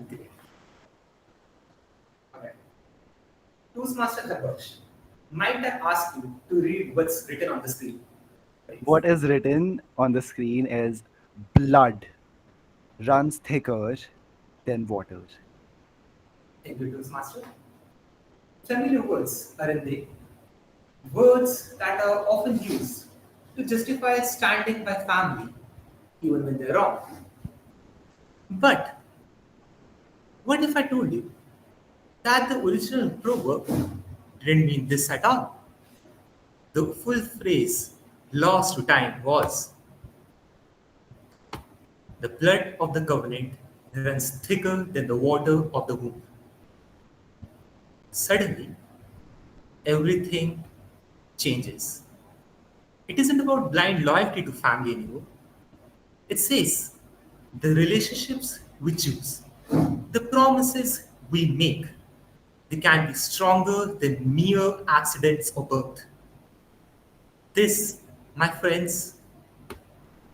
Great. Okay. Toastmaster Harbash, might I ask you to read what's written on the screen, please? What is written on the screen is blood runs thicker than water. Thank you, Toastmaster. Familiar words, aren't they? Words that are often used to justify standing by family even when they're wrong. But what if I told you that the original proverb didn't mean this at all? The full phrase, lost to time, was the blood of the covenant runs thicker than the water of the womb. Suddenly, everything changes. It isn't about blind loyalty to family anymore. It says the relationships we choose, the promises we make, they can be stronger than mere accidents of birth. This, my friends,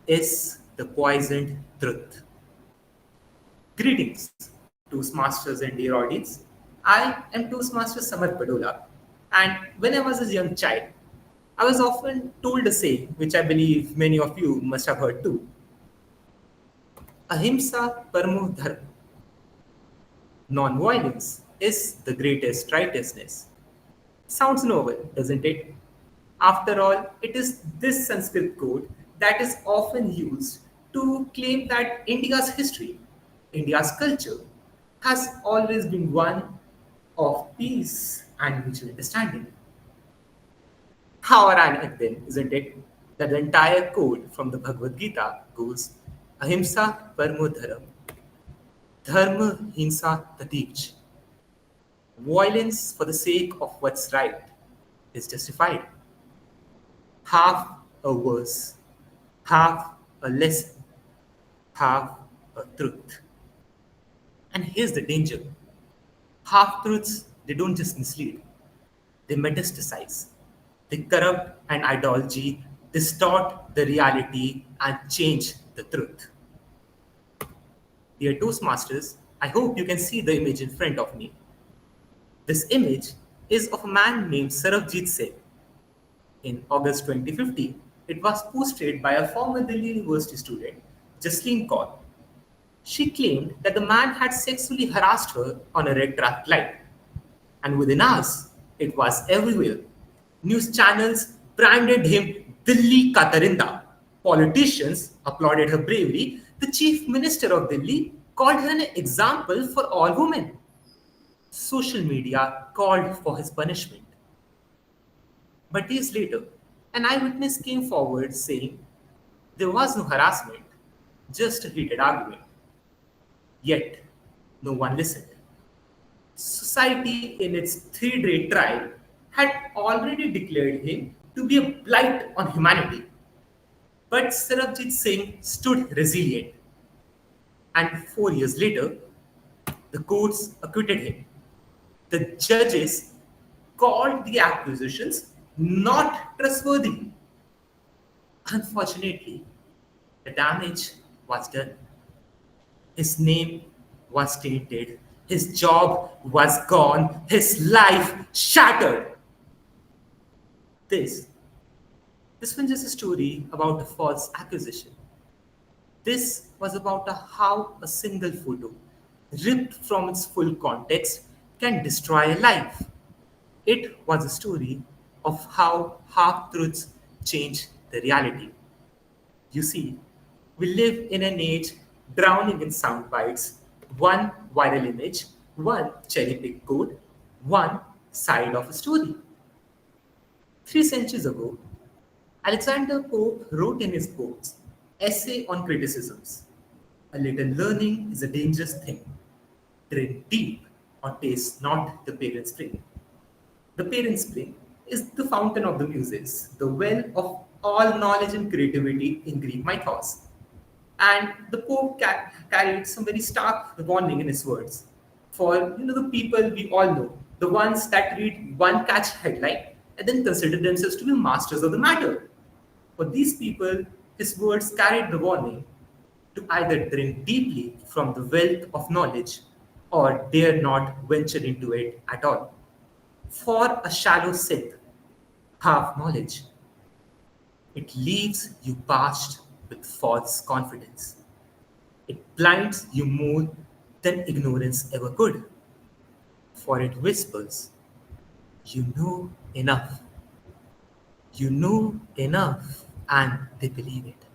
is the poisoned truth. Greetings, Toastmasters and dear audience. I am Toastmaster Samarth Badola, and when I was a young child, I was often told a saying, which I believe many of you must have heard too: Ahimsa Paramo Dharma. Non-violence is the greatest righteousness. Sounds novel, doesn't it? After all, it is this Sanskrit code that is often used to claim that India's history, India's culture, has always been one of peace and mutual understanding. How ironic then, isn't it, that the entire code from the Bhagavad Gita goes Ahimsa Parmo Dharam, Dharma Hinsa Tatij. Violence for the sake of what's right is justified. Half a verse, half a lesson, half a truth. And here's the danger: half truths, they don't just mislead, they metastasize. They corrupt an ideology, distort the reality, and change the truth. Dear Toastmasters, I hope you can see the image in front of me. This image is of a man named Sarabjit Singh. In August 2015, it was posted by a former Delhi University student, Jasleen Kaur. She claimed that the man had sexually harassed her on a red traffic light, and within hours, it was everywhere. News channels branded him Delhi Katarinda. Politicians applauded her bravery. The chief minister of Delhi called her an example for all women. Social media called for his punishment. But days later, an eyewitness came forward saying there was no harassment, just a heated argument. Yet, no one listened. Society, in its three-day trial, had already declared him to be a blight on humanity. But Sarabjit Singh stood resilient, and 4 years later, the courts acquitted him. The judges called the accusations not trustworthy. Unfortunately, the damage was done. His name was tainted, his job was gone, his life shattered. This, this was just a story about a false accusation. This was about how a single photo, ripped from its full context, can destroy a life. It was a story of how half truths change the reality. You see, we live in an age drowning in sound bites, one viral image, one cherry picked quote, one side of a story. 3 centuries ago, Alexander Pope wrote in his books, Essay on Criticisms: a little learning is a dangerous thing. Drink deep or taste not the parent spring. The parent spring is the fountain of the muses, the well of all knowledge and creativity in Greek mythos. And the Pope carried some very stark warning in his words for the people we all know, the ones that read one catch headline and then consider themselves to be masters of the matter. For these people, his words carried the warning to either drink deeply from the wealth of knowledge or dare not venture into it at all. For a shallow Sith, half knowledge, it leaves you parched with false confidence. It blinds you more than ignorance ever could, for it whispers, you know enough, you know enough, and they believe it.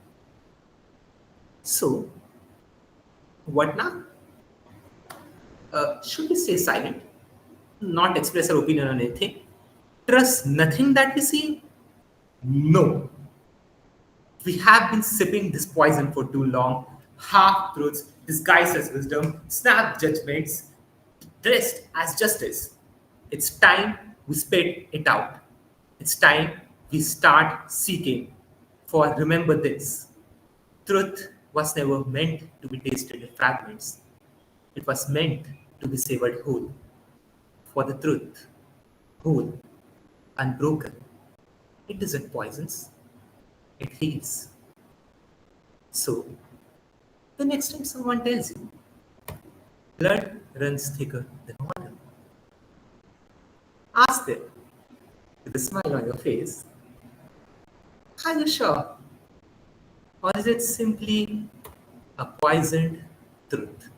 So, what now? Should we stay silent, not express our opinion on anything? Trust nothing that we see? No. We have been sipping this poison for too long. Half truths disguised as wisdom, snap judgments dressed as justice. It's time we spit it out. It's time we start seeking. For remember this, truth was never meant to be tasted in fragments, it was meant to be savored whole. For the truth, whole, unbroken, it doesn't poisons, it heals. So, the next time someone tells you blood runs thicker than water, ask them with a smile on your face, are you sure? Or is it simply a poisoned truth?